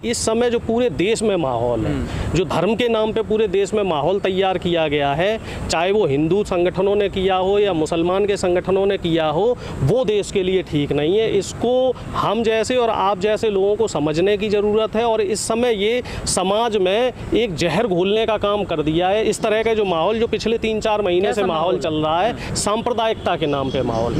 इस समय जो पूरे देश में माहौल है, जो धर्म के नाम पे पूरे देश में माहौल तैयार किया गया है, चाहे वो हिंदू संगठनों ने किया हो या मुसलमान के संगठनों ने किया हो, वो देश के लिए ठीक नहीं है। इसको हम जैसे और आप जैसे लोगों को समझने की ज़रूरत है। और इस समय ये समाज में एक जहर घोलने का काम कर दिया है। इस तरह का जो माहौल जो पिछले 3-4 महीने से माहौल चल रहा है, सांप्रदायिकता के नाम पे माहौल,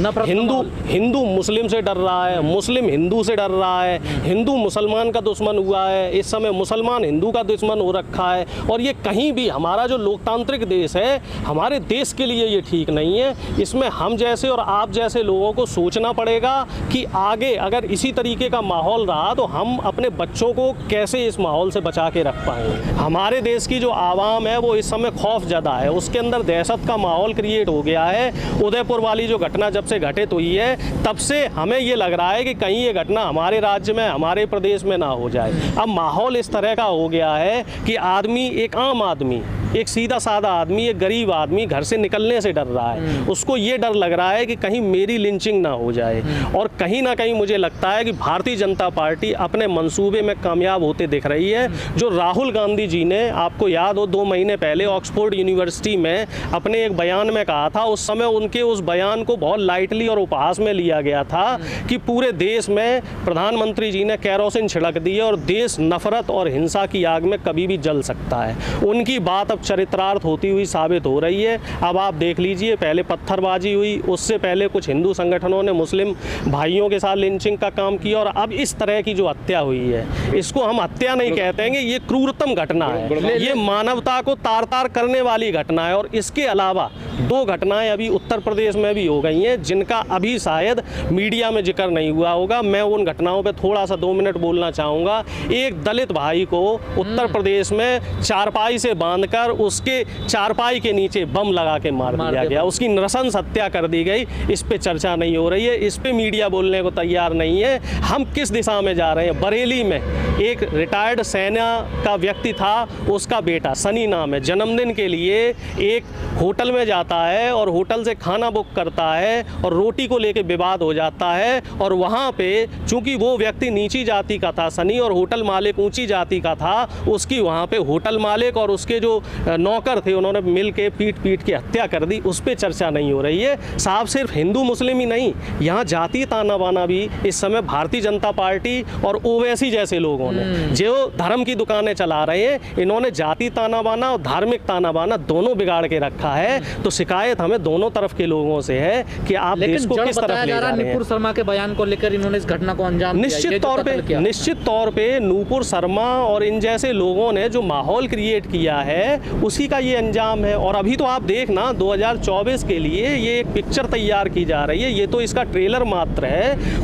हिंदू मुस्लिम से डर रहा है, मुस्लिम हिंदू से डर रहा है, हिंदू मुसलमान का दुश्मन हुआ है, इस समय मुसलमान हिंदू का दुश्मन हो रखा है। और ये कहीं भी हमारा जो लोकतांत्रिक देश है, हमारे देश के लिए ये ठीक नहीं है। इसमें हम जैसे और आप जैसे लोगों को सोचना पड़ेगा कि आगे अगर इसी तरीके का माहौल रहा तो हम अपने बच्चों को कैसे इस माहौल से बचा के रख पाएंगे। हमारे देश की जो आवाम है वो इस समय खौफ ज़्यादा है, उसके अंदर दहशत का माहौल क्रिएट हो गया है। उदयपुर वाली जो घटना जब से घटित हुई है, तब से हमें ये लग रहा है कि कहीं ये घटना हमारे राज्य में, हमारे प्रदेश में ना हो जाए। अब माहौल इस तरह का हो गया है कि आदमी, एक आम आदमी, एक सीधा साधा आदमी, एक गरीब आदमी घर से निकलने से डर रहा है। उसको ये डर लग रहा है कि कहीं मेरी लिंचिंग ना हो जाए। और कहीं ना कहीं मुझे लगता है कि भारतीय जनता पार्टी अपने मंसूबे में कामयाब होते दिख रही है। जो राहुल गांधी जी ने, आपको याद हो, 2 महीने पहले ऑक्सफोर्ड यूनिवर्सिटी में अपने एक बयान में कहा था, उस समय उनके उस बयान को बहुत लाइटली और उपहास में लिया गया था कि पूरे देश में प्रधानमंत्री जी ने केरोसिन छिड़क दी है और देश नफरत और हिंसा की आग में कभी भी जल सकता है। उनकी बात चरित्रार्थ होती हुई साबित हो रही है। अब आप देख लीजिए, पहले पत्थरबाजी हुई, उससे पहले कुछ हिंदू संगठनों ने मुस्लिम भाइयों के साथ लिंचिंग का काम किया, और अब इस तरह की जो हत्या हुई है, इसको हम हत्या नहीं कहते हैं, ये क्रूरतम घटना है, ये मानवता को तार तार करने वाली घटना है। और इसके अलावा 2 घटनाएं अभी उत्तर प्रदेश में भी हो गई हैं, जिनका अभी शायद मीडिया में जिक्र नहीं हुआ होगा। मैं उन घटनाओं पर थोड़ा सा 2 मिनट बोलना चाहूँगा। एक दलित भाई को उत्तर प्रदेश में चारपाई से बांधकर उसके चारपाई के नीचे बम लगा के मार दिया गया, उसकी नृशंस हत्या कर दी गई। इस पे चर्चा नहीं हो रही है, इस पे मीडिया बोलने को तैयार नहीं है। हम किस दिशा में जा रहे हैं? बरेली में एक रिटायर्ड सेना का व्यक्ति था, उसका बेटा सनी नाम है, जन्मदिन के लिए एक होटल में जाता है और होटल से खाना बुक करता है और रोटी को लेके विवाद हो जाता है। और वहाँ पे चूंकि वो व्यक्ति नीची जाति का था सनी, और होटल मालिक ऊंची जाति का था, उसकी वहाँ पे होटल मालिक और उसके जो नौकर थे, उन्होंने मिल के पीट के हत्या कर दी। उस पर चर्चा नहीं हो रही है। साहब, सिर्फ हिंदू मुस्लिम ही नहीं, यहाँ जाति ताना बाना भी इस समय भारतीय जनता पार्टी और ओवैसी जैसे लोगों ने, जो धर्म की दुकानें चला रहे हैं, इन्होंने जाति ताना बाना और धार्मिक ताना बाना दोनों बिगाड़ के रखा है। तो शिकायत हमें दोनों तरफ के लोगों से है कि आप देश को किस तरफ ले जा रहे हैं। नूपुर शर्मा के बयान को लेकर इन्होंने इस घटना को अंजाम दिया। निश्चित तौर पे नूपुर शर्मा और इन जैसे लोगों ने जो माहौल क्रिएट किया है, उसी का ये अंजाम है। और अभी तो आप देखना, 2024 के लिए ये एक पिक्चर तैयार की जा रही है, ये तो इसका ट्रेलर मात्र है।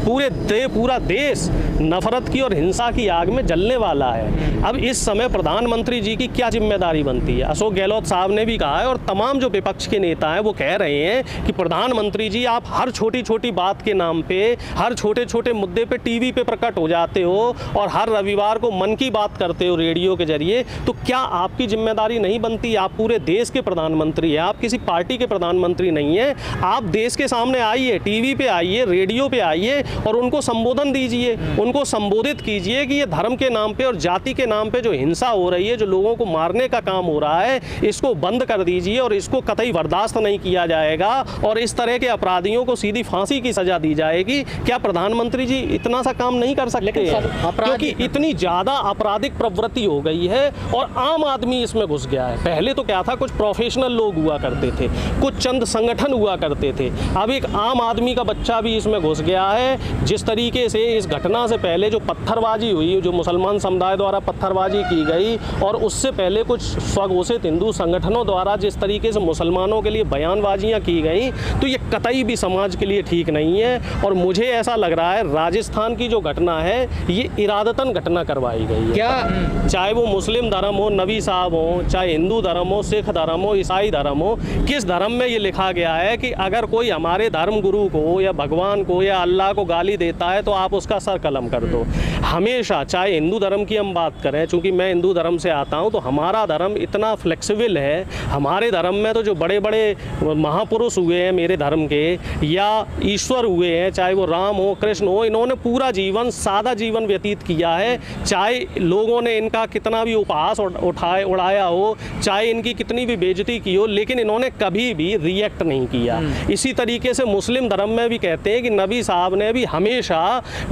पूरा देश नफरत की और हिंसा की आग में जलने वाला है। अब इस समय प्रधानमंत्री जी की क्या जिम्मेदारी बनती है? अशोक गहलोत साहब ने भी कहा है और तमाम जो विपक्ष के नेता हैं वो कह रहे हैं कि प्रधानमंत्री जी, आप हर छोटी छोटी बात के नाम पे, हर छोटे छोटे मुद्दे पे टीवी पे प्रकट हो जाते हो और हर रविवार को मन की बात करते हो रेडियो के जरिए, तो क्या आपकी जिम्मेदारी नहीं बनती? आप पूरे देश के प्रधानमंत्री हैं, आप किसी पार्टी के प्रधानमंत्री नहीं हैं। आप देश के सामने आइए, टीवी पे आइए, रेडियो पे आइए और उनको संबोधन दीजिए, उनको संबोधित कीजिए कि ये धर्म के नाम पे और जाति के नाम पे जो हिंसा हो रही है, जो लोगों को मारने का काम हो रहा है, इसको बंद कर दीजिए और इसको कतई बर्दाश्त नहीं किया जाएगा और इस तरह के अपराधियों को सीधी फांसी की सजा दी जाएगी। क्या प्रधानमंत्री जी इतना सा काम नहीं कर सकते? क्योंकि इतनी ज़्यादा आपराधिक प्रवृत्ति हो गई है और आम आदमी इसमें घुस गया है। पहले तो क्या था, कुछ प्रोफेशनल लोग हुआ करते थे, कुछ चंद संगठन हुआ करते थे, अब एक आम आदमी का बच्चा भी इसमें घुस गया है। जिस तरीके से इस घटना से पहले जो पत्थरबाजी हुई, जो मुसलमान समुदाय द्वारा पत्थरबाजी की गई, और उससे पहले कुछ स्वघोषित हिंदू संगठनों द्वारा जिस तरीके से मुसलमानों के लिए बयानबाजियां की गई, तो ये कतई भी समाज के लिए ठीक नहीं है। और मुझे ऐसा लग रहा है राजस्थान की जो घटना है, ये इरादतन घटना करवाई गई है। क्या चाहे वो मुस्लिम धर्म हो, नबी साहब हो, चाहे हिंदू धर्म हो, सिख धर्म हो, ईसाई धर्म हो, किस धर्म में ये लिखा गया है कि अगर कोई हमारे धर्म गुरु को या भगवान को या अल्लाह को गाली देता है तो आप उसका सर कलम कर दो? हमेशा, चाहे हिंदू धर्म की हम बात करें, चूँकि मैं हिंदू धर्म से आता हूँ, तो हमारा धर्म इतना फ्लेक्सिबल है। हमारे धर्म में तो जो बड़े बड़े महापुरुष हुए हैं मेरे धर्म के, या ईश्वर हुए हैं, चाहे वो राम हो, कृष्ण हो, इन्होंने पूरा जीवन सादा जीवन व्यतीत किया है। चाहे लोगों ने इनका कितना भी उपहास उड़ाया हो, चाहे इनकी कितनी भी बेइज्जती की हो, लेकिन इन्होंने कभी भी रिएक्ट नहीं किया। इसी तरीके से मुस्लिम धर्म में भी कहते हैं कि नबी साहब ने भी हमेशा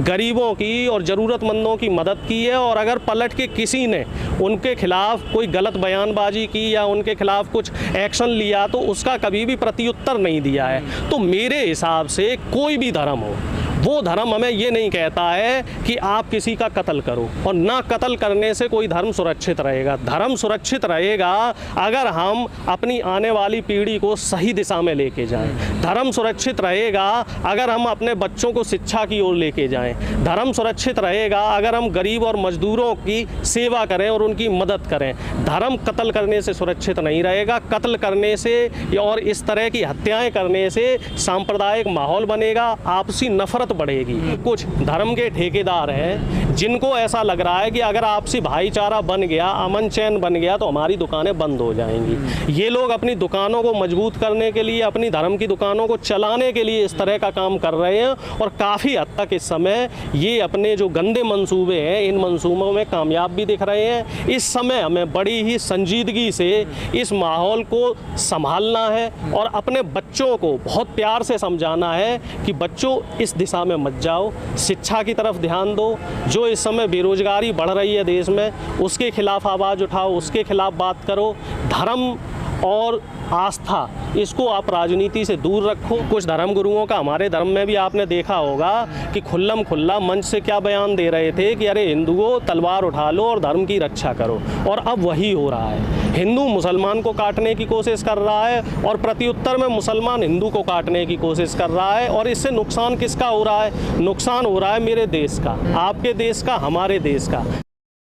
गरीबों की और ज़रूरतमंदों की मदद की है, और अगर पलट के किसी ने उनके खिलाफ कोई गलत बयानबाजी की या उनके खिलाफ कुछ एक्शन लिया तो उसका कभी भी प्रत्युत्तर नहीं दिया है। तो मेरे हिसाब से कोई भी धर्म हो, वो धर्म हमें ये नहीं कहता है कि आप किसी का कत्ल करो, और ना कत्ल करने से कोई धर्म सुरक्षित रहेगा। धर्म सुरक्षित रहेगा अगर हम अपनी आने वाली पीढ़ी को सही दिशा में लेके जाएं। धर्म सुरक्षित रहेगा अगर हम अपने बच्चों को शिक्षा की ओर लेके जाएं। धर्म सुरक्षित रहेगा अगर हम गरीब और मजदूरों की सेवा करें और उनकी मदद करें। धर्म कत्ल करने से सुरक्षित नहीं रहेगा। कत्ल करने से और इस तरह की हत्याएं करने से सांप्रदायिक माहौल बनेगा, आपसी नफरत बढ़ेगी। कुछ धर्म के ठेकेदार हैं जिनको ऐसा लग रहा है कि अगर आपसी भाईचारा बन गया, अमन चैन बन गया, तो हमारी दुकानें बंद हो जाएंगी। ये लोग अपनी दुकानों को मजबूत करने के लिए, अपनी धर्म की दुकानों को चलाने के लिए इस तरह का काम कर रहे हैं, और काफ़ी हद तक इस समय ये अपने जो गंदे मंसूबे हैं, इन मंसूबों में कामयाब भी दिख रहे हैं। इस समय हमें बड़ी ही संजीदगी से इस माहौल को संभालना है और अपने बच्चों को बहुत प्यार से समझाना है कि बच्चों इस दिशा में मत जाओ, शिक्षा की तरफ ध्यान दो। जो इस समय बेरोजगारी बढ़ रही है देश में, उसके खिलाफ आवाज़ उठाओ, उसके खिलाफ बात करो। धर्म और आस्था, इसको आप राजनीति से दूर रखो। कुछ धर्म गुरुओं का हमारे धर्म में भी आपने देखा होगा कि खुल्लम खुल्ला मंच से क्या बयान दे रहे थे कि अरे हिंदुओं तलवार उठा लो और धर्म की रक्षा करो, और अब वही हो रहा है। हिंदू मुसलमान को काटने की कोशिश कर रहा है और प्रत्युत्तर में मुसलमान हिंदू को काटने की कोशिश कर रहा है, और इससे नुकसान किसका हो रहा है? नुकसान हो रहा है मेरे देश का, आपके देश का, हमारे देश का।